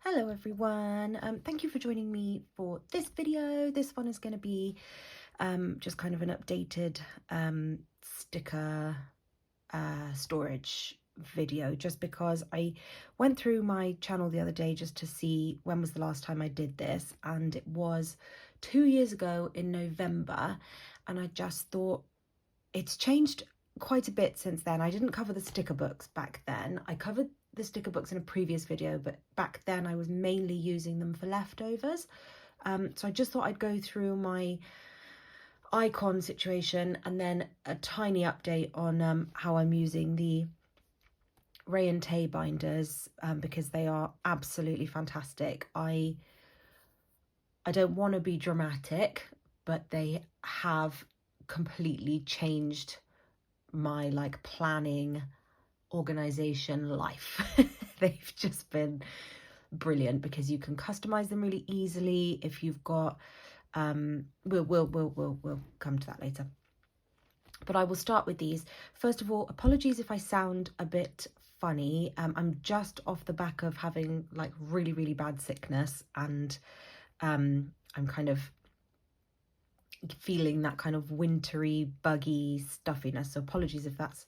Hello everyone, thank you for joining me for this video. This one is going to be just kind of an updated sticker storage video, just because I went through my channel the other day just to see when was the last time I did this, and it was 2 years ago in November, and I just thought it's changed quite a bit since then. I didn't cover the sticker books back then. I covered the sticker books in a previous video, but back then I was mainly using them for leftovers. So I just thought I'd go through my icon situation and then a tiny update on how I'm using the Rae Tay binders, because they are absolutely fantastic. I don't want to be dramatic, but they have completely changed my planning, organization, life. They've just been brilliant because you can customize them really easily. If you've got we'll come to that later, but I will start with these. First of all, apologies if I sound a bit funny. I'm just off the back of having really bad sickness, and I'm kind of feeling that kind of wintry, buggy stuffiness, so apologies if that's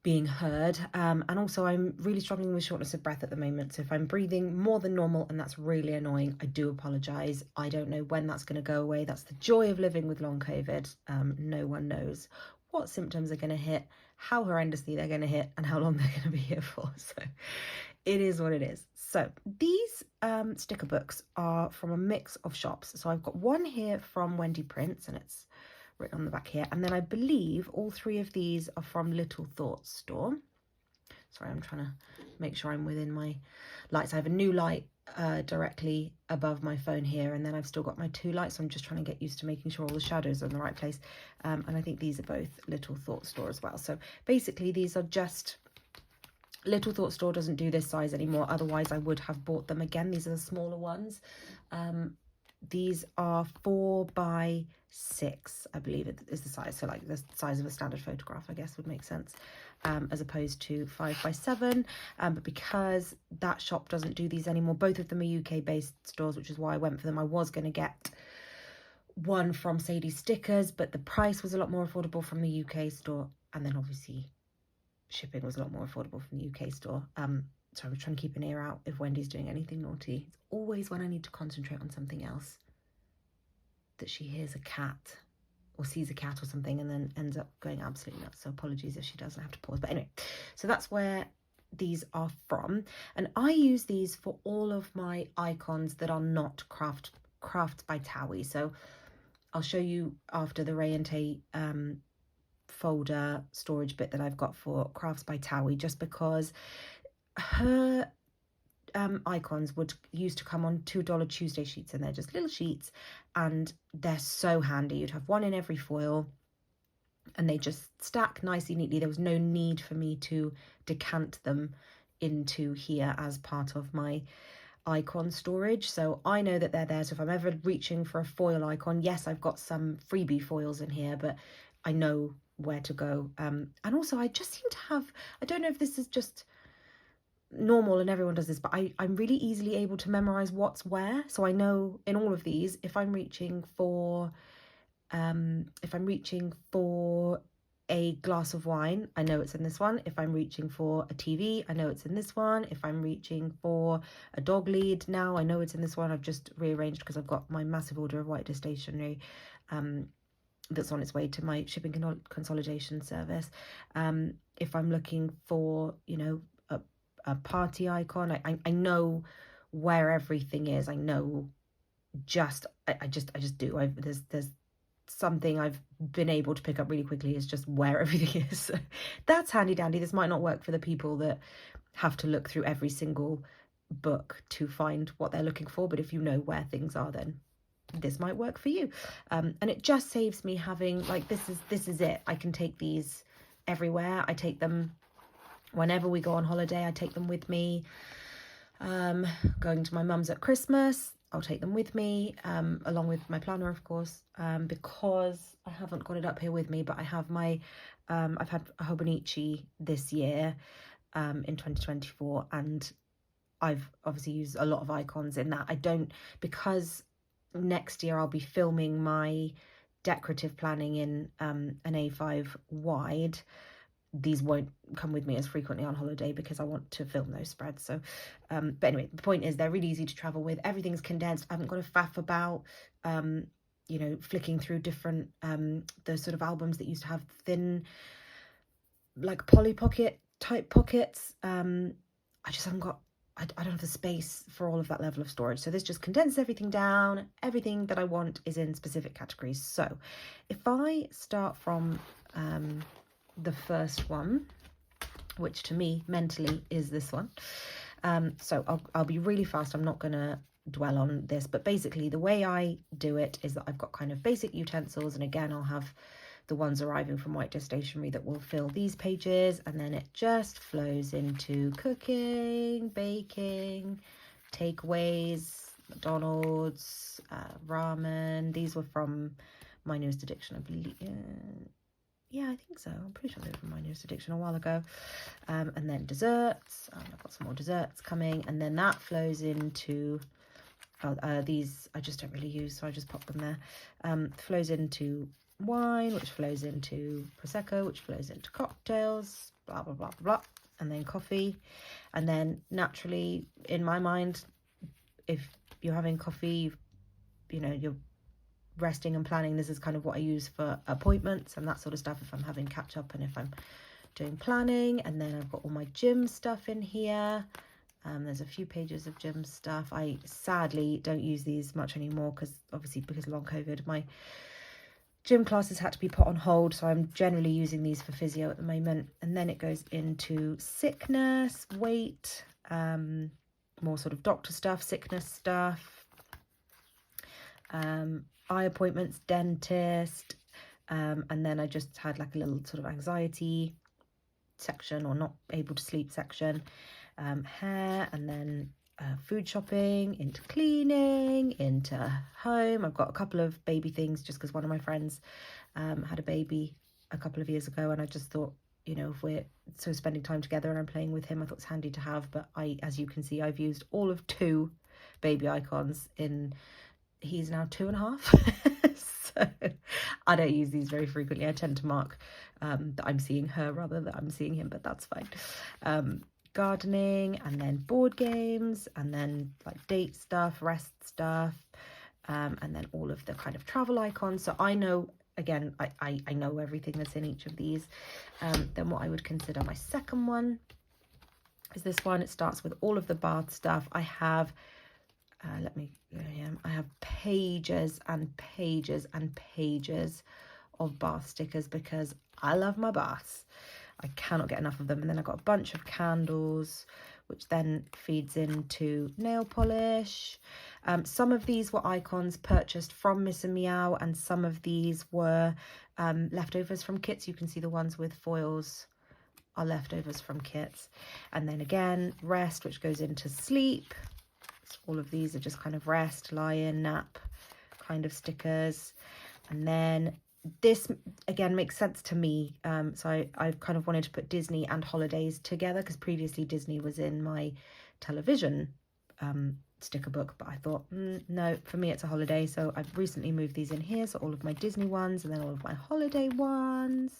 being heard. And also I'm really struggling with shortness of breath at the moment, so if I'm breathing more than normal and that's really annoying, I do apologize. I don't know when that's going to go away. That's the joy of living with long COVID. No one knows what symptoms are going to hit, how horrendously they're going to hit, and how long they're going to be here for, so it is what it is. So these sticker books are from a mix of shops. So I've got one here from Wendy Prints, and it's written on the back here, and then I believe all three of these are from Little Thoughts store. Sorry, I'm trying to make sure I'm within my lights. I have a new light directly above my phone here, and then I've still got my two lights, so I'm just trying to get used to making sure all the shadows are in the right place. And I think these are both Little Thoughts store as well. So basically these are just, Little Thought store doesn't do this size anymore, otherwise I would have bought them again. These are the smaller ones. These are 4 by 6, I believe it is the size, so like the size of a standard photograph, I guess would make sense, as opposed to 5 by 7. But because that shop doesn't do these anymore, both of them are UK based stores, which is why I went for them. I was going to get one from Sadie Stickers, but the price was a lot more affordable from the UK store, and then obviously shipping was a lot more affordable from the UK store. So I'm trying to keep an ear out if Wendy's doing anything naughty. It's always when I need to concentrate on something else that she hears a cat or sees a cat or something and then ends up going absolutely nuts. So apologies if she doesn't have to pause. But anyway, so that's where these are from. And I use these for all of my icons that are not crafts by Towi. So I'll show you after the Rae Tay folder storage bit that I've got for crafts by Towi, just because her icons used to come on $2 Tuesday sheets, and they're just little sheets and they're so handy. You'd have one in every foil and they just stack nicely, neatly. There was no need for me to decant them into here as part of my icon storage, so I know that they're there. So if I'm ever reaching for a foil icon, yes, I've got some freebie foils in here, but I know where to go. And also I just seem to have, I don't know if this is just normal and everyone does this, but I'm really easily able to memorize what's where. So I know in all of these, if I'm reaching for a glass of wine, I know it's in this one. If I'm reaching for a TV, I know it's in this one. If I'm reaching for a dog lead now, I know it's in this one. I've just rearranged because I've got my massive order of white dish stationery that's on its way to my shipping consolidation service. If I'm looking for, you know, a party icon, I know where everything is. I know I just do. There's something I've been able to pick up really quickly is just where everything is. So that's handy dandy. This might not work for the people that have to look through every single book to find what they're looking for, but if you know where things are, then this might work for you. And it just saves me having, like, this is it. I can take these everywhere. I take them whenever we go on holiday. I take them with me. Going to my mum's at Christmas, I'll take them with me, along with my planner, of course, because I haven't got it up here with me, but I have my, I've had a Hobonichi this year, in 2024, and I've obviously used a lot of icons in that. I don't, because next year I'll be filming my decorative planning in an A5 wide. These won't come with me as frequently on holiday because I want to film those spreads. So, but anyway, the point is they're really easy to travel with. Everything's condensed. I haven't got to faff about, you know, flicking through different, those sort of albums that used to have thin, like Polly Pocket type pockets. I just haven't got, I don't have the space for all of that level of storage. So this just condenses everything down. Everything that I want is in specific categories. So if I start from the first one, which to me mentally is this one. So I'll be really fast. I'm not going to dwell on this, but basically the way I do it is that I've got kind of basic utensils, and again I'll have the ones arriving from White Dish Stationery that will fill these pages, and then it just flows into cooking, baking, takeaways, McDonald's, ramen. These were from My Newest Addiction, I believe. Yeah, I think so. I'm pretty sure they were from My Newest Addiction a while ago. And then desserts. I've got some more desserts coming, and then that flows into these I just don't really use, so I just pop them there. Flows into wine, which flows into prosecco, which flows into cocktails, blah blah blah blah blah, and then coffee. And then naturally, in my mind, if you're having coffee, you know, you're resting and planning. This is kind of what I use for appointments and that sort of stuff, if I'm having catch up and if I'm doing planning. And then I've got all my gym stuff in here. There's a few pages of gym stuff. I sadly don't use these much anymore because obviously because of long COVID, my gym classes had to be put on hold, so I'm generally using these for physio at the moment. And then it goes into sickness, weight, more sort of doctor stuff, sickness stuff, eye appointments, dentist, and then I just had like a little sort of anxiety section or not able to sleep section, hair, and then food shopping, into cleaning, into home. I've got a couple of baby things just because one of my friends had a baby a couple of years ago, and I just thought, you know, if we're so spending time together and I'm playing with him, I thought it's handy to have. But as you can see, I've used all of 2 baby icons in, he's now 2.5. So I don't use these very frequently. I tend to mark that I'm seeing her rather than I'm seeing him, but that's fine. Gardening, and then board games, and then like date stuff, rest stuff, and then all of the kind of travel icons. So I know, again, I know everything that's in each of these. Then what I would consider my second one is this one. It starts with all of the bath stuff. I have I have pages and pages and pages of bath stickers because I love my baths. I cannot get enough of them. And then I've got a bunch of candles, which then feeds into nail polish. Some of these were icons purchased from Miss and Meow, and some of these were leftovers from kits. You can see the ones with foils are leftovers from kits. And then again, rest, which goes into sleep. So all of these are just kind of rest, lie-in, nap kind of stickers. And then this again makes sense to me, so I've kind of wanted to put Disney and holidays together because previously Disney was in my television sticker book, but I thought no, for me it's a holiday, so I've recently moved these in here. So all of my Disney ones and then all of my holiday ones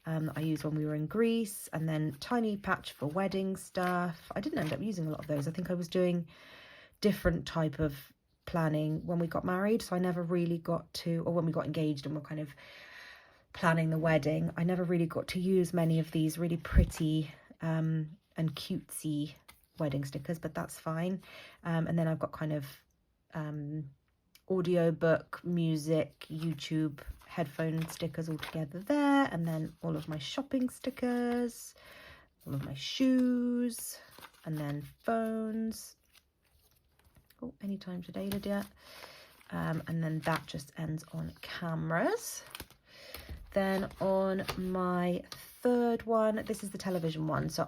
I used when we were in Greece, and then tiny patch for wedding stuff. I didn't end up using a lot of those. I think I was doing different type of planning when we got married, so I never really got to, or when we got engaged and we're kind of planning the wedding, I never really got to use many of these really pretty and cutesy wedding stickers, but that's fine. And then I've got kind of audio book, music, YouTube, headphone stickers all together there, and then all of my shopping stickers, all of my shoes, and then phones. Oh, any time today, Lydia. And then that just ends on cameras. Then on my third one, this is the television one. So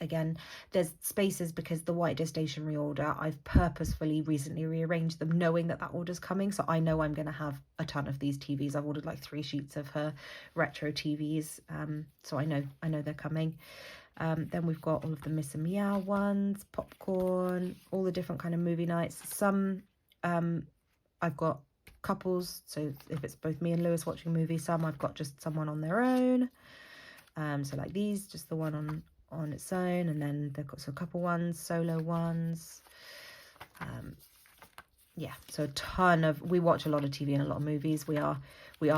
again, there's spaces because the White Dish Stationery order, I've purposefully recently rearranged them knowing that order's coming. So I know I'm going to have a ton of these TVs. I've ordered like 3 sheets of her retro TVs. So I know they're coming. Then we've got all of the Miss and Meow ones, popcorn, all the different kind of movie nights. Some I've got couples, so if it's both me and Lewis watching a movie. Some I've got just someone on their own. So like these, just the one on its own, and then they've got some couple ones, solo ones. Yeah, so a ton of, we watch a lot of TV and a lot of movies. We are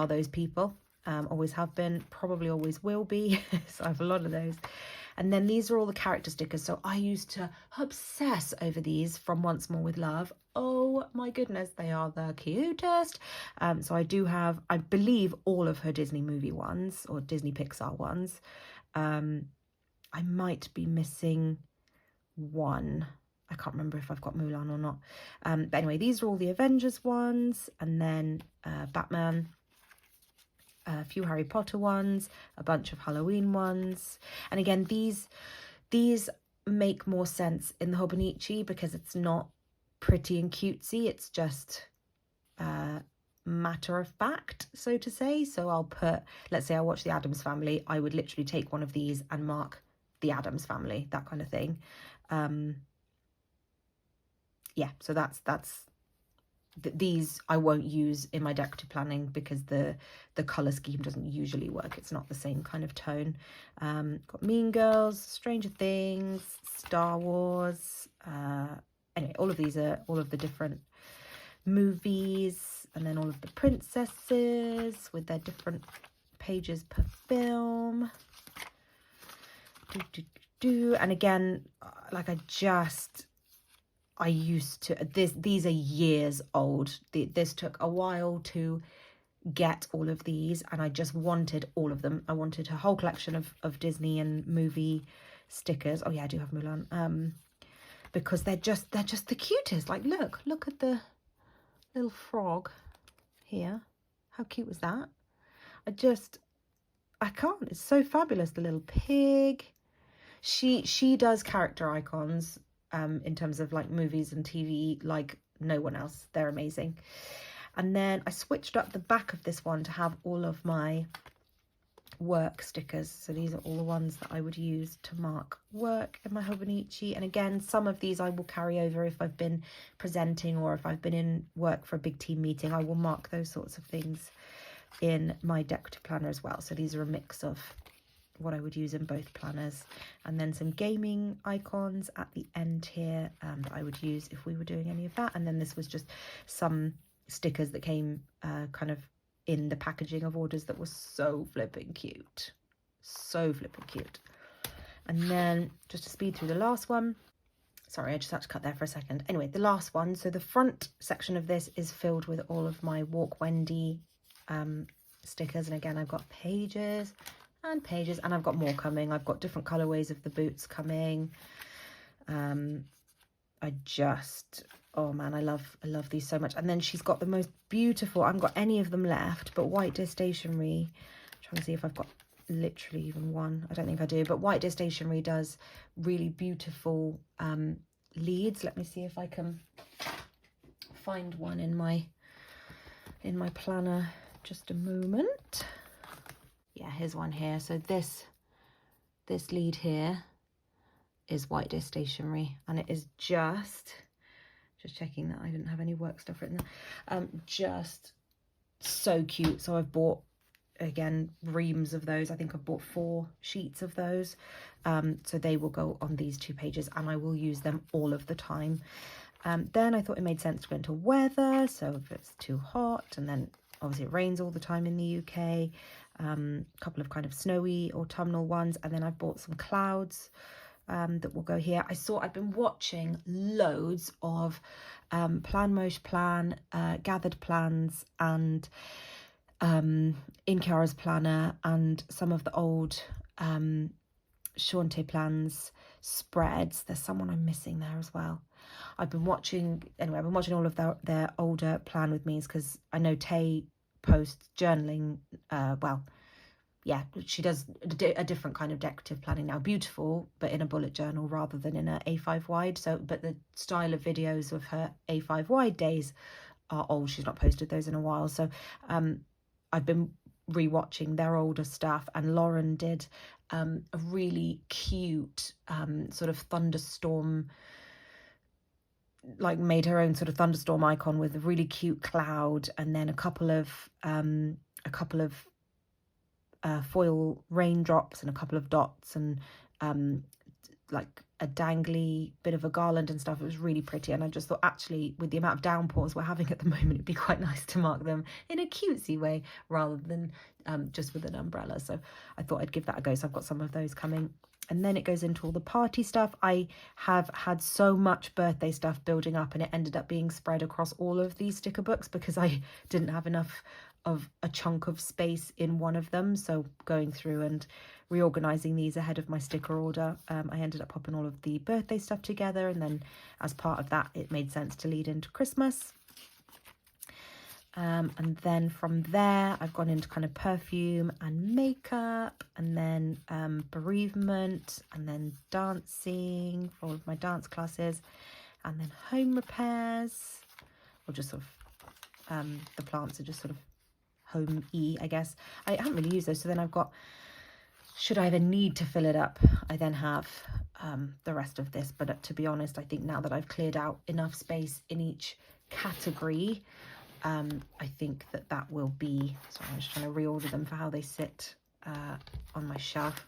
those people. Always have been, probably always will be. So I have a lot of those. And then these are all the character stickers. So I used to obsess over these from Once More with Love. Oh my goodness, they are the cutest. So I do have, I believe, all of her Disney movie ones or Disney Pixar ones. I might be missing one. I can't remember if I've got Mulan or not. But anyway, these are all the Avengers ones, and then Batman, a few Harry Potter ones, a bunch of Halloween ones. And again, these make more sense in the Hobonichi because it's not pretty and cutesy. It's just matter of fact, so to say. So I'll put, let's say I watch the Addams Family, I would literally take one of these and mark the Addams Family, that kind of thing. Yeah, so these I won't use in my decorative planning because the color scheme doesn't usually work. It's not the same kind of tone. Got Mean Girls, Stranger Things, Star Wars. Anyway, all of these are all of the different movies, and then all of the princesses with their different pages per film. And again, like I used to, these are years old. This took a while to get all of these, and I just wanted all of them. I wanted a whole collection of Disney and movie stickers. Oh yeah, I do have Mulan. Because they're just the cutest. Like look at the little frog here. How cute was that? I can't. It's so fabulous. The little pig. She does character icons. In terms of like movies and TV, like no one else. They're amazing. And then I switched up the back of this one to have all of my work stickers. So these are all the ones that I would use to mark work in my Hobonichi. And again, some of these I will carry over if I've been presenting or if I've been in work for a big team meeting. I will mark those sorts of things in my decorative planner as well. So these are a mix of what I would use in both planners, and then some gaming icons at the end here that I would use if we were doing any of that. And then this was just some stickers that came kind of in the packaging of orders that was so flipping cute. And then just to speed through the last one, sorry, I just had to cut there for a second. Anyway, the last one, so the front section of this is filled with all of my Walk Wendy stickers, and again I've got pages and pages, and I've got more coming. I've got different colorways of the boots coming. Oh man, I love these so much. And then she's got the most beautiful, I haven't got any of them left, but White Deer Stationery, I'm trying to see if I've got literally even one. I don't think I do, but White Deer Stationery does really beautiful leads. Let me see if I can find one in my planner. Just a moment. Yeah, here's one here. So this lead here is White Deer Stationery, and it is just checking that I didn't have any work stuff written there. Just so cute. So I've bought, again, reams of those. I think I've bought 4 sheets of those. So they will go on these 2 pages, and I will use them all of the time. Then I thought it made sense to go into weather. So if it's too hot, and then obviously it rains all the time in the UK. A couple of kind of snowy autumnal ones, and then I've bought some clouds that will go here. I've been watching loads of Plan Mosh Plan, Gathered Plans, and in Kiara's planner, and some of the old Shawnte Plans spreads. There's someone I'm missing there as well. I've been watching all of their older plan with me's, because I know Tay posts journaling. Yeah, she does a different kind of decorative planning now. Beautiful, but in a bullet journal rather than in an A5 wide. So, but the style of videos of her A5 wide days are old. She's not posted those in a while. So I've been rewatching their older stuff, and Lauren did a really cute sort of thunderstorm, like made her own sort of thunderstorm icon with a really cute cloud, and then a couple of foil raindrops and a couple of dots, and like a dangly bit of a garland and stuff. It was really pretty, and I just thought, actually, with the amount of downpours we're having at the moment, it'd be quite nice to mark them in a cutesy way rather than just with an umbrella. So I thought I'd give that a go. So I've got some of those coming. And then it goes into all the party stuff. I have had so much birthday stuff building up, and it ended up being spread across all of these sticker books because I didn't have enough of a chunk of space in one of them. So going through and reorganizing these ahead of my sticker order, I ended up popping all of the birthday stuff together, and then as part of that, it made sense to lead into Christmas. And then from there, I've gone into kind of perfume and makeup, and then bereavement, and then dancing for all of my dance classes, and then home repairs, or just sort of the plants are just sort of home-y, I guess. I haven't really used those. So then I've got, should I ever need to fill it up, I then have the rest of this. But to be honest, I think now that I've cleared out enough space in each category, I think that will be, sorry, I'm just trying to reorder them for how they sit on my shelf.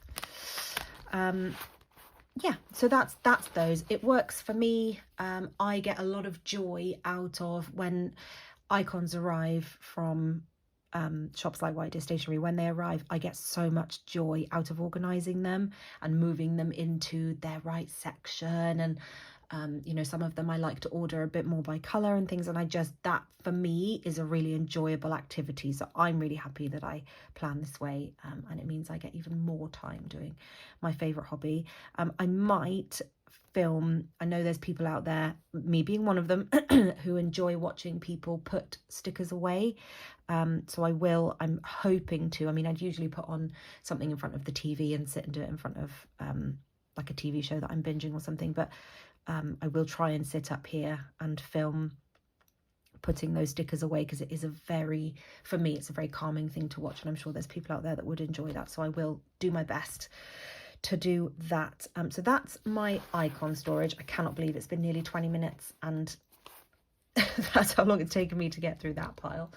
Yeah, so that's those. It works for me. I get a lot of joy out of when icons arrive from shops like White Day Stationery. When they arrive, I get so much joy out of organising them and moving them into their right section, and you know, some of them I like to order a bit more by colour and things, and I just, that for me is a really enjoyable activity. So I'm really happy that I plan this way, and it means I get even more time doing my favourite hobby. I might film, I know there's people out there, me being one of them, who enjoy watching people put stickers away. So I will, I'm hoping to, I mean, I'd usually put on something in front of the TV and sit and do it in front of like a TV show that I'm binging or something, but I will try and sit up here and film putting those stickers away, because it is a very, for me, it's a very calming thing to watch, and I'm sure there's people out there that would enjoy that. So I will do my best to do that. So that's my icon storage. I cannot believe it's been nearly 20 minutes, and that's how long it's taken me to get through that pile.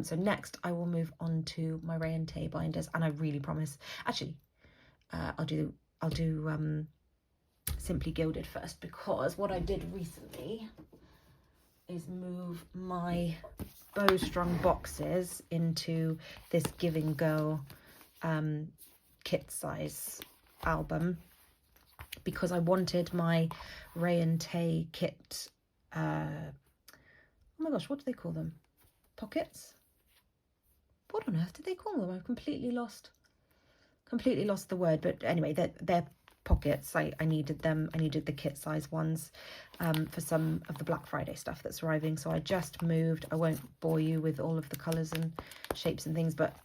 So next I will move on to my Rae Tay binders, and I really promise, actually, I'll do Simply Gilded first, because what I did recently is move my bowstrung boxes into this Give and Go kit size album, because I wanted my Rae Tay kit, oh my gosh, what do they call them? Pockets? What on earth did they call them? I've completely lost the word, but anyway, they're pockets. I needed them. I needed the kit size ones for some of the Black Friday stuff that's arriving. So I just moved. I won't bore you with all of the colours and shapes and things, but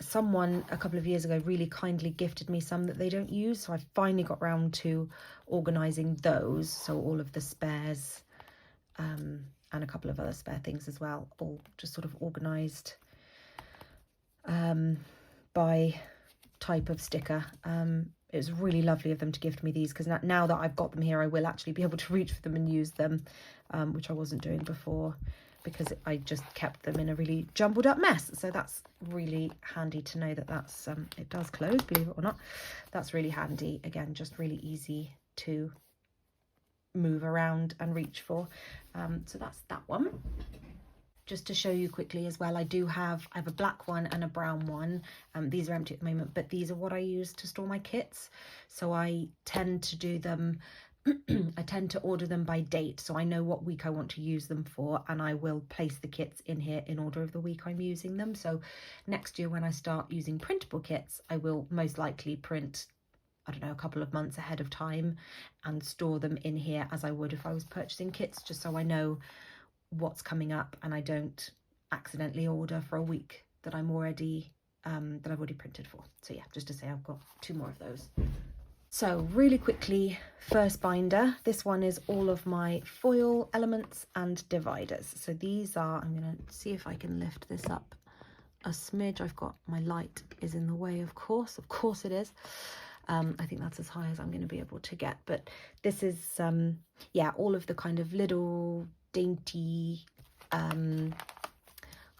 someone a couple of years ago really kindly gifted me some that they don't use. So I finally got round to organising those. So all of the spares and a couple of other spare things as well, all just sort of organised by type of sticker. It was really lovely of them to gift me these, because now that I've got them here, I will actually be able to reach for them and use them, which I wasn't doing before because I just kept them in a really jumbled up mess. So that's really handy to know that that's it does close, believe it or not. That's really handy. Again, just really easy to move around and reach for. So that's that one. Just to show you quickly as well, I have a black one and a brown one. These are empty at the moment, but these are what I use to store my kits. So I tend to do them, I tend to order them by date, so I know what week I want to use them for, and I will place the kits in here in order of the week I'm using them. So next year when I start using printable kits, I will most likely print, I don't know, a couple of months ahead of time and store them in here as I would if I was purchasing kits, just so I know what's coming up and I don't accidentally order for a week that I'm already that I've already printed for. So yeah, just to say I've got 2 more of those. So really quickly, first binder, this one is all of my foil elements and dividers. So these are, I'm going to see if I can lift this up a smidge. I've got, my light is in the way, of course it is. I think that's as high as I'm going to be able to get, but this is yeah, all of the kind of little dainty, I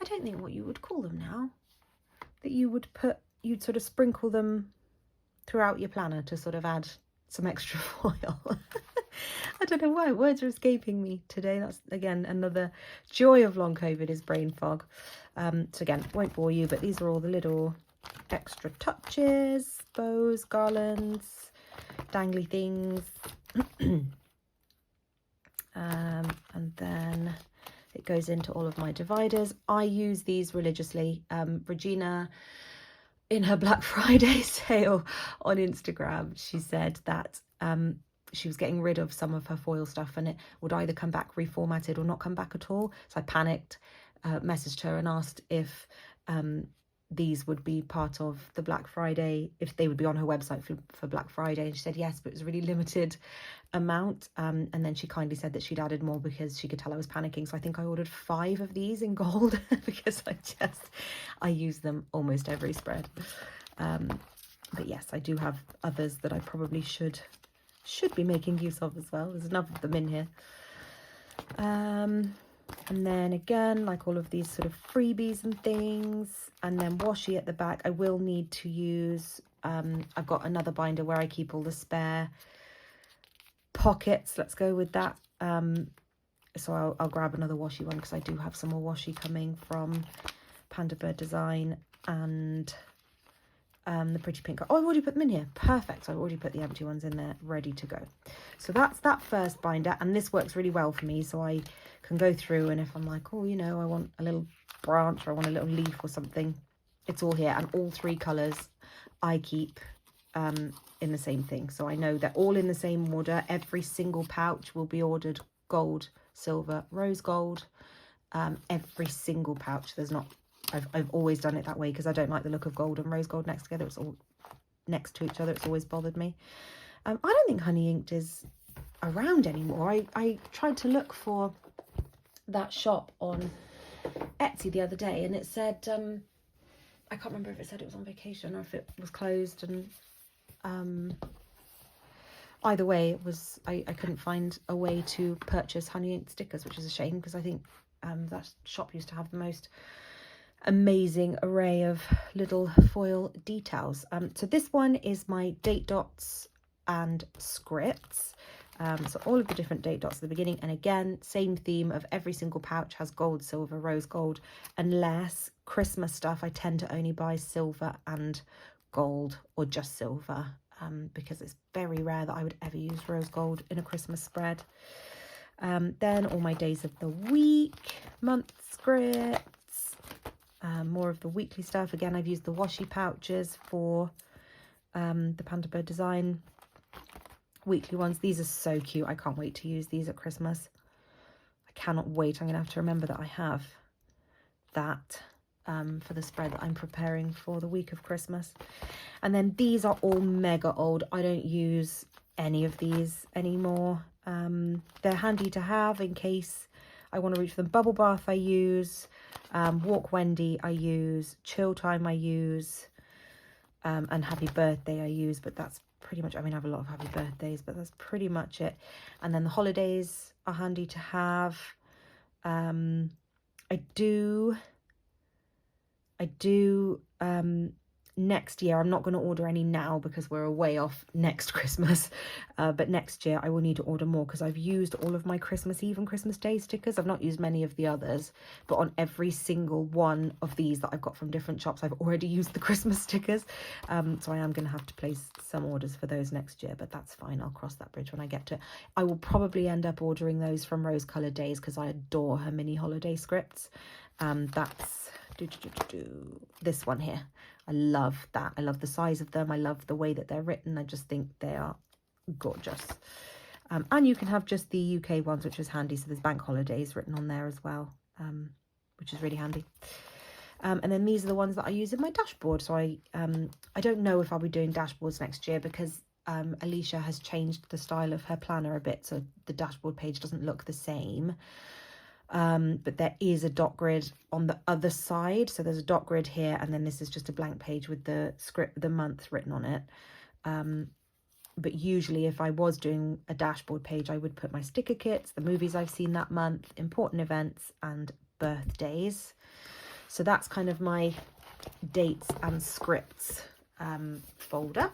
don't think what you would call them now, that you'd sort of sprinkle them throughout your planner to sort of add some extra foil. I don't know why words are escaping me today. That's again another joy of long COVID, is brain fog. So again, won't bore you, but these are all the little extra touches, bows, garlands, dangly things. And then it goes into all of my dividers. I use these religiously. Regina, in her Black Friday sale on Instagram, she said that she was getting rid of some of her foil stuff and it would either come back reformatted or not come back at all. So I panicked, messaged her and asked if these would be part of the Black Friday, if they would be on her website for Black Friday. And she said yes, but it was a really limited amount. And then she kindly said that she'd added more because she could tell I was panicking. So I think I ordered 5 of these in gold because I use them almost every spread. But yes, I do have others that I probably should be making use of as well. There's enough of them in here. And then again, like all of these sort of freebies and things, and then washi at the back. I will need to use, I've got another binder where I keep all the spare pockets. Let's go with that. So I'll grab another washi one because I do have some more washi coming from Panda Bird Design and the pretty pink. Oh, I've already put them in here. Perfect. So I've already put the empty ones in there ready to go. So that's that first binder, and this works really well for me. So I can go through, and if I'm like, oh, you know, I want a little branch or I want a little leaf or something, it's all here. And all 3 colours I keep in the same thing. So I know they're all in the same order. Every single pouch will be ordered gold, silver, rose gold. Every single pouch. There's not, I've always done it that way because I don't like the look of gold and rose gold next together. It's all next to each other. It's always bothered me. I don't think Honey Inked is around anymore. I tried to look for that shop on Etsy the other day, and it said, I can't remember if it said it was on vacation or if it was closed, and either way, it was, I couldn't find a way to purchase Honey Inked stickers, which is a shame because I think that shop used to have the most amazing array of little foil details. So this one is my date dots and scripts. So all of the different date dots at the beginning, and again, same theme of every single pouch has gold, silver, rose gold, unless Christmas stuff I tend to only buy silver and gold, or just silver, because it's very rare that I would ever use rose gold in a Christmas spread. Then all my days of the week, month scripts, more of the weekly stuff. Again, I've used the washi pouches for the Panda Bird Design weekly ones. These are so cute. I can't wait to use these at Christmas. I cannot wait. I'm gonna have to remember that I have that for the spread that I'm preparing for the week of Christmas. And then these are all mega old. I don't use any of these anymore. They're handy to have in case I want to reach for them. Bubble Bath I use, Walk Wendy I use, Chill Time I use, and Happy Birthday I use, but that's pretty much, I mean, I have a lot of happy birthdays, but that's pretty much it. And then the holidays are handy to have. I do next year, I'm not going to order any now because we're away off next Christmas, but next year I will need to order more because I've used all of my Christmas Eve and Christmas Day stickers. I've not used many of the others, but on every single one of these that I've got from different shops, I've already used the Christmas stickers. So I am going to have to place some orders for those next year, but that's fine. I'll cross that bridge when I get to it. I will probably end up ordering those from Rose Colored Days because I adore her mini holiday scripts. That's this one here. I love that. I love the size of them. I love the way that they're written. I just think they are gorgeous. And you can have just the UK ones, which is handy. So there's bank holidays written on there as well, which is really handy. And then these are the ones that I use in my dashboard. So I don't know if I'll be doing dashboards next year because Alicia has changed the style of her planner a bit. So the dashboard page doesn't look the same. but there is a dot grid on the other side. So there's a dot grid here, and then this is just a blank page with the script, the month written on it. But usually if I was doing a dashboard page, I would put my sticker kits, the movies I've seen that month, important events, and birthdays. So that's kind of my dates and scripts folder.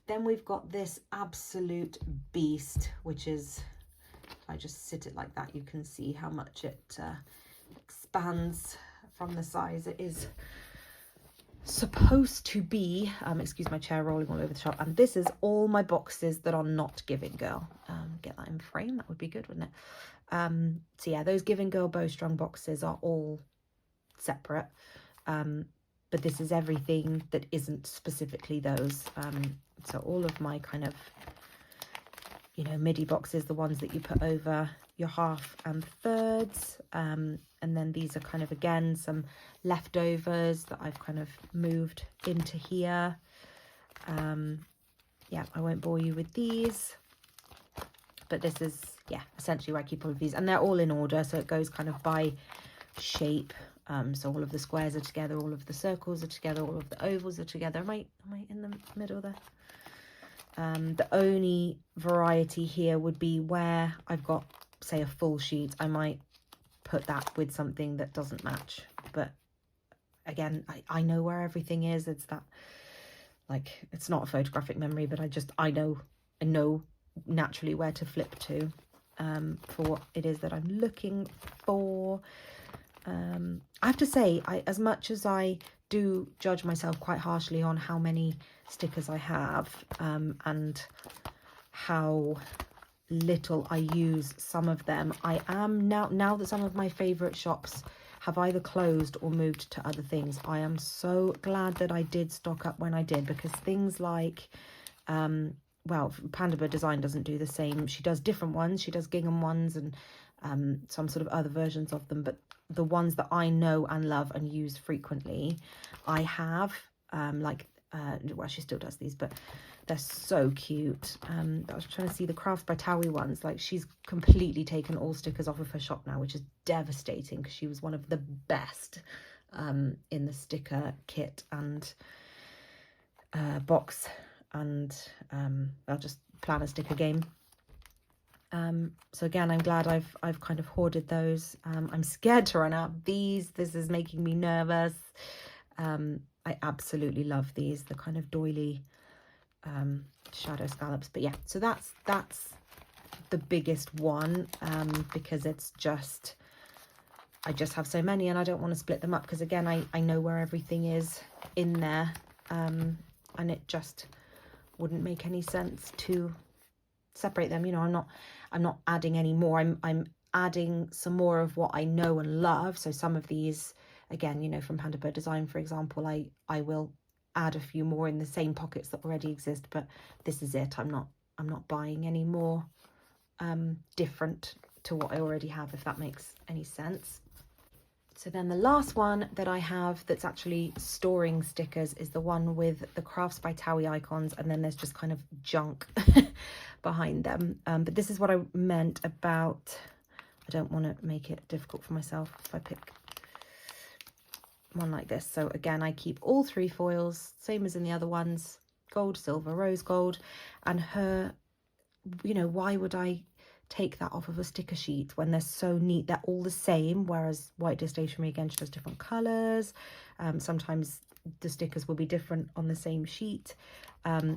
Then we've got this absolute beast, which is, if I just sit it like that, you can see how much it expands from the size. It is supposed to be, excuse my chair rolling all over the shop, and this is all my boxes that are not Giving Girl. Get that in frame, that would be good, wouldn't it? So yeah, those Giving Girl bowstrung boxes are all separate, but this is everything that isn't specifically those. So all of my kind of, you know, Midi boxes, the ones that you put over your half and thirds, and then these are kind of, again, some leftovers that I've kind of moved into here. Yeah, I won't bore you with these, but this is, yeah, essentially where I keep all of these, and they're all in order, so it goes kind of by shape. So all of the squares are together, all of the circles are together, all of the ovals are together. Am I in the middle there? The only variety here would be where I've got, say, a full sheet. I might put that with something that doesn't match, but again, I know where everything is. It's that, like, it's not a photographic memory, but I know naturally where to flip to for what it is that I'm looking for. I have to say, as much as I do judge myself quite harshly on how many stickers I have, and how little I use some of them, I am now that some of my favorite shops have either closed or moved to other things, I am so glad that I did stock up when I did, because things like well, Panda Bird Design doesn't do the same. She does different ones. She does gingham ones and some sort of other versions of them, but the ones that I know and love and use frequently, I have, well, she still does these, but they're so cute. I was trying to see the Crafts by Towi ones. Like, she's completely taken all stickers off of her shop now, which is devastating, because she was one of the best in the sticker kit and box and I'll just plan a sticker game. So again, I'm glad I've kind of hoarded those. I'm scared to run out of these. This is making me nervous. I absolutely love these, the kind of doily shadow scallops. But yeah, so that's the biggest one, because it's just, I just have so many and I don't want to split them up, because again, I know where everything is in there, and it just wouldn't make any sense to separate them. You know, I'm not adding any more. I'm adding some more of what I know and love. So some of these, again, you know, from Panda Bird Design, for example, I will add a few more in the same pockets that already exist, but this is it. I'm not buying any more different to what I already have, if that makes any sense. So then the last one that I have that's actually storing stickers is the one with the Crafts by Towi Icons, and then there's just kind of junk behind them. But this is what I meant about, I don't want to make it difficult for myself if I pick one like this. So again, I keep all three foils, same as in the other ones, gold, silver, rose gold. And her, you know, why would I take that off of a sticker sheet when they're so neat? They're all the same, whereas White Deer Stationery, again, she does different colours. Sometimes the stickers will be different on the same sheet,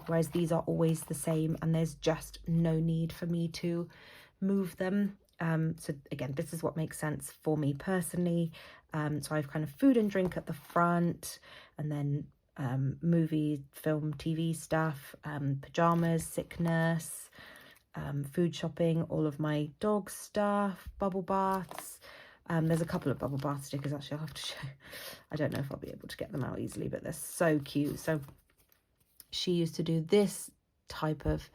whereas these are always the same, and there's just no need for me to move them. So again, this is what makes sense for me personally. So I've kind of food and drink at the front, and then movie, film, TV stuff, pajamas, sickness, food shopping, all of my dog stuff, bubble baths. There's a couple of bubble bath stickers actually I'll have to show. I don't know if I'll be able to get them out easily, but they're so cute. So she used to do this type of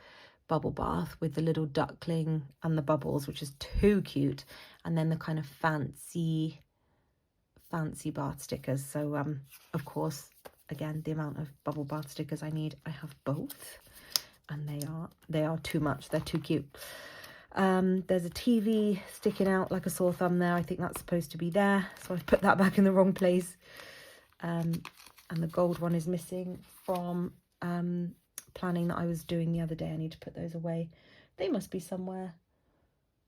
bubble bath with the little duckling and the bubbles, which is too cute, and then the kind of fancy bath stickers. So of course, again, the amount of bubble bath stickers I need, I have both, and they are too much. They're too cute. There's a TV sticking out like a sore thumb there. I think that's supposed to be there, so I've put that back in the wrong place. And the gold one is missing from planning that I was doing the other day. I need to put those away. They must be somewhere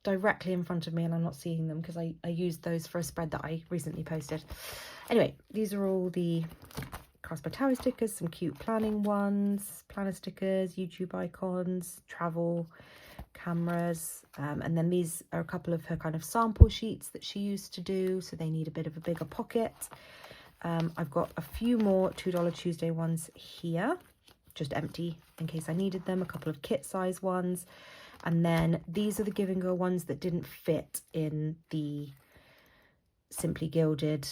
directly in front of me and I'm not seeing them because I used those for a spread that I recently posted. Anyway, these are all the Carlsberg Towi stickers, some cute planning ones, planner stickers, YouTube icons, travel cameras, and then these are a couple of her kind of sample sheets that she used to do, so they need a bit of a bigger pocket. I've got a few more $2 Tuesday ones here, just empty in case I needed them, a couple of kit size ones, and then these are the Give and Go ones that didn't fit in the Simply Gilded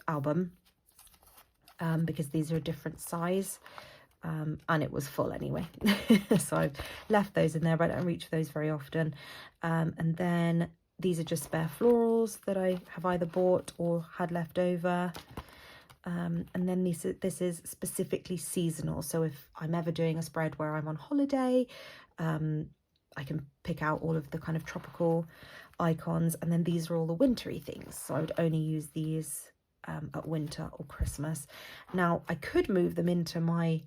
album, because these are a different size. And it was full anyway. So I've left those in there, but I don't reach for those very often. And then these are just spare florals that I have either bought or had left over. And then this is specifically seasonal. So if I'm ever doing a spread where I'm on holiday, I can pick out all of the kind of tropical icons. And then these are all the wintry things. So I would only use these at winter or Christmas. Now I could move them into my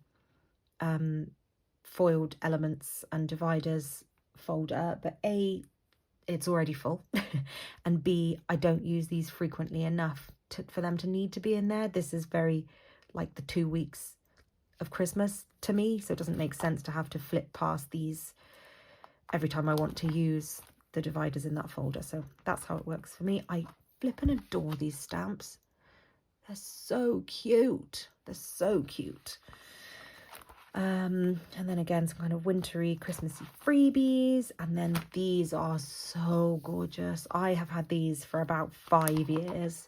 foiled elements and dividers folder, but A, it's already full, and B, I don't use these frequently enough for them to need to be in there. This is very like the 2 weeks of Christmas to me, so it doesn't make sense to have to flip past these every time I want to use the dividers in that folder. So that's how it works for me. I flip and adore these stamps. They're so cute. They're so cute. And then again, some kind of wintry Christmassy freebies. And then these are so gorgeous. I have had these for about 5 years.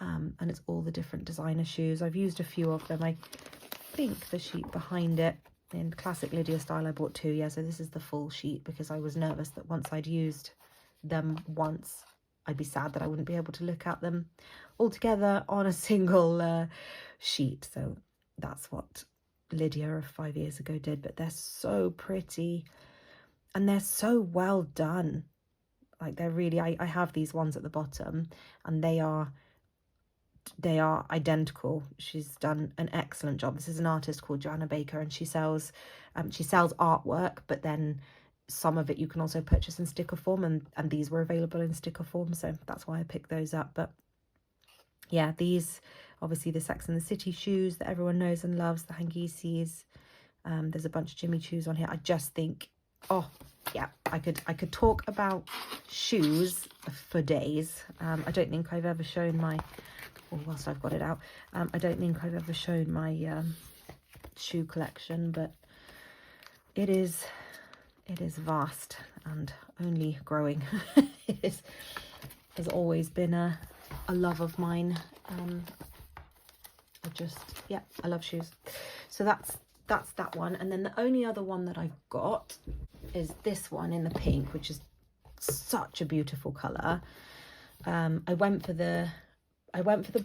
And it's all the different designer shoes. I've used a few of them. I think the sheet behind it in classic Lydia style, I bought 2. Yeah, so this is the full sheet because I was nervous that once I'd used them once, I'd be sad that I wouldn't be able to look at them all together on a single sheet. So that's what Lydia of 5 years ago did, but they're so pretty and they're so well done. Like they're really, I have these ones at the bottom and they are identical. She's done an excellent job. This is an artist called Joanna Baker and she sells artwork, but then some of it you can also purchase in sticker form, and these were available in sticker form, so that's why I picked those up. But yeah, these obviously the Sex and the City shoes that everyone knows and loves, the Hangisi's. There's a bunch of Jimmy Choos on here. I just think, oh yeah, I could talk about shoes for days. I don't think I've ever shown my, whilst I've got it out, I don't think I've ever shown my shoe collection, but it is vast and only growing. It has always been a love of mine. I love shoes. So that's that one. And then the only other one that I've got is this one in the pink, which is such a beautiful colour. I went for the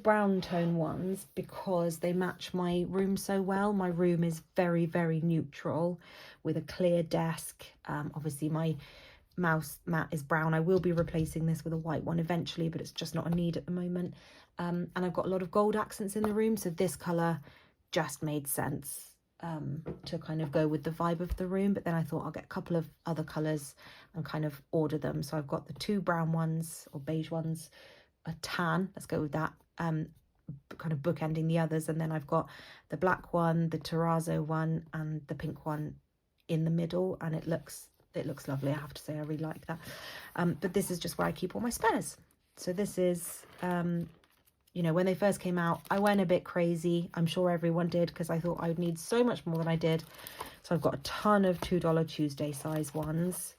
brown tone ones because they match my room so well. My room is very, very neutral with a clear desk. Obviously my mouse mat is brown. I will be replacing this with a white one eventually, but it's just not a need at the moment. And I've got a lot of gold accents in the room, so this colour just made sense to kind of go with the vibe of the room. But then I thought I'll get a couple of other colours and kind of order them. So I've got the 2 brown ones or beige ones, a tan, let's go with that, kind of bookending the others, and then I've got the black one, the terrazzo one, and the pink one in the middle, and it looks lovely. I have to say I really like that. But this is just where I keep all my spares. So this is you know, when they first came out, I went a bit crazy. I'm sure everyone did, because I thought I would need so much more than I did. So I've got a ton of $2 Tuesday size ones,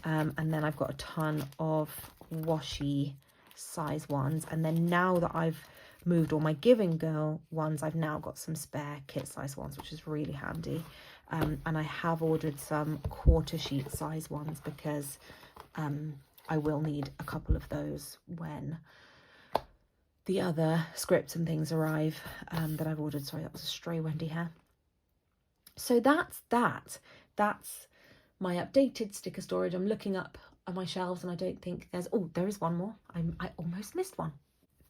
and then I've got a ton of washi size ones. And then now that I've moved all my Giving Girl ones, I've now got some spare kit size ones, which is really handy. And I have ordered some quarter sheet size ones because I will need a couple of those when the other scripts and things arrive that I've ordered. Sorry, that was a stray Wendy hair. So that's that. that's my updated sticker storage. I'm looking up on my shelves and I don't think there's, oh, there is one more. I almost missed one.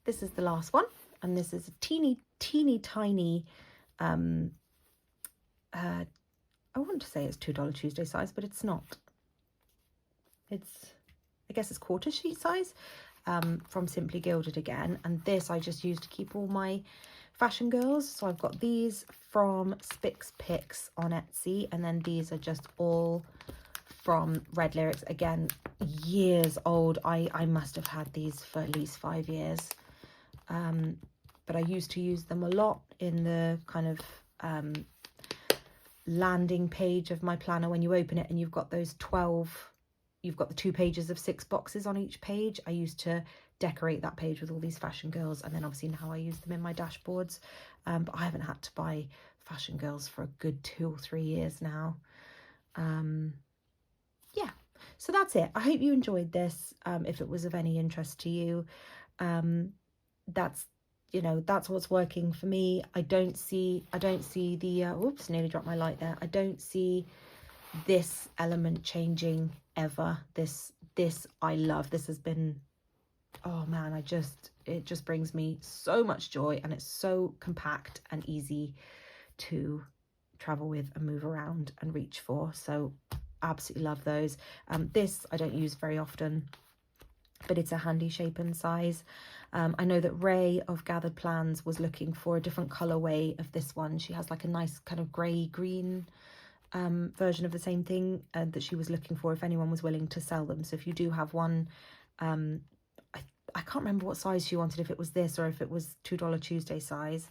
This is the last one, and this is a teeny tiny, I want to say it's $2 Tuesday size, but it's not. It's, I guess it's quarter sheet size, from Simply Gilded again. And this I just use to keep all my fashion girls. So I've got these from Spix Picks on Etsy, and then these are just all from Red Lyrics, again, years old. I must have had these for at least 5 years, but I used to use them a lot in the kind of landing page of my planner. When you open it and you've got those 12, you've got the 2 pages of 6 boxes on each page. I used to decorate that page with all these fashion girls, and then obviously now I use them in my dashboards, but I haven't had to buy fashion girls for a good 2 or 3 years now. Yeah, so that's it. I hope you enjoyed this. If it was of any interest to you, that's, you know, that's what's working for me. I don't see the oops, nearly dropped my light there. I don't see this element changing ever. This I love. This has been, oh man, it just brings me so much joy, and it's so compact and easy to travel with and move around and reach for. So absolutely love those. This I don't use very often, but it's a handy shape and size. I know that Rae of Gathered Plans was looking for a different colorway of this one. She has like a nice kind of grey green version of the same thing that she was looking for, if anyone was willing to sell them. So if you do have one, I can't remember what size she wanted, if it was this or if it was $2 Tuesday size,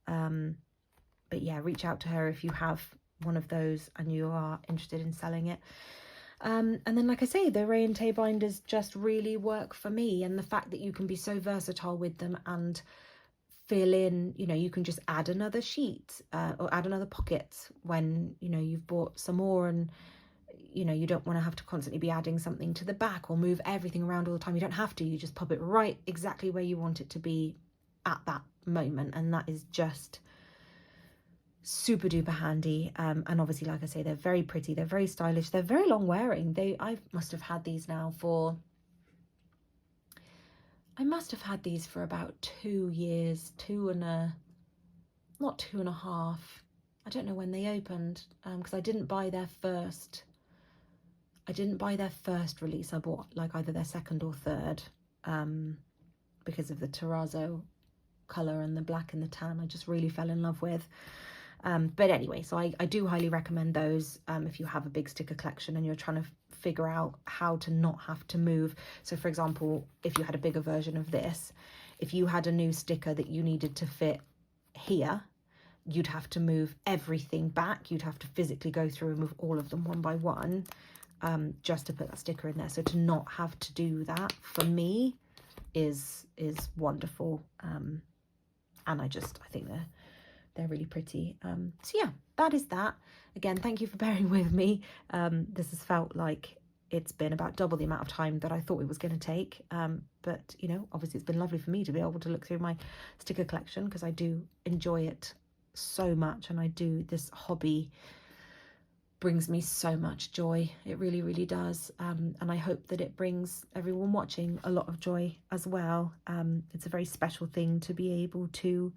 but yeah, reach out to her if you have one of those and you are interested in selling it. And then, like I say, the Rae and Tay binders just really work for me, and the fact that you can be so versatile with them and fill in, you know, you can just add another sheet or add another pocket when, you know, you've bought some more, and you know, you don't want to have to constantly be adding something to the back or move everything around all the time. You don't have to. You just pop it right exactly where you want it to be at that moment, and that is just super duper handy. And obviously, like I say, they're very pretty, they're very stylish, they're very long wearing. I must have had these now for, I must have had these for about 2 years, not 2.5. I don't know when they opened, because I didn't buy their first release. I bought like either their second or third, because of the terrazzo color and the black and the tan I just really fell in love with. But anyway, so I do highly recommend those if you have a big sticker collection and you're trying to figure out how to not have to move. So for example, if you had a bigger version of this, if you had a new sticker that you needed to fit here, you'd have to move everything back. You'd have to physically go through and move all of them one by one, just to put that sticker in there. So to not have to do that, for me, is wonderful. And I think they're really pretty. So yeah, that is that. Again, thank you for bearing with me. This has felt like it's been about double the amount of time that I thought it was going to take. But, you know, obviously it's been lovely for me to be able to look through my sticker collection, because I do enjoy it so much, and this hobby brings me so much joy. It really, really does. And I hope that it brings everyone watching a lot of joy as well. It's a very special thing to be able to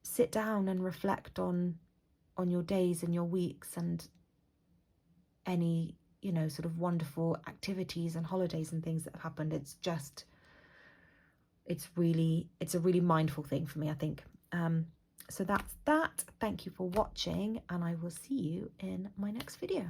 sit down and reflect on your days and your weeks and any, you know, sort of wonderful activities and holidays and things that have happened. It's a really mindful thing for me, I think. So that's that. Thank you for watching, and I will see you in my next video.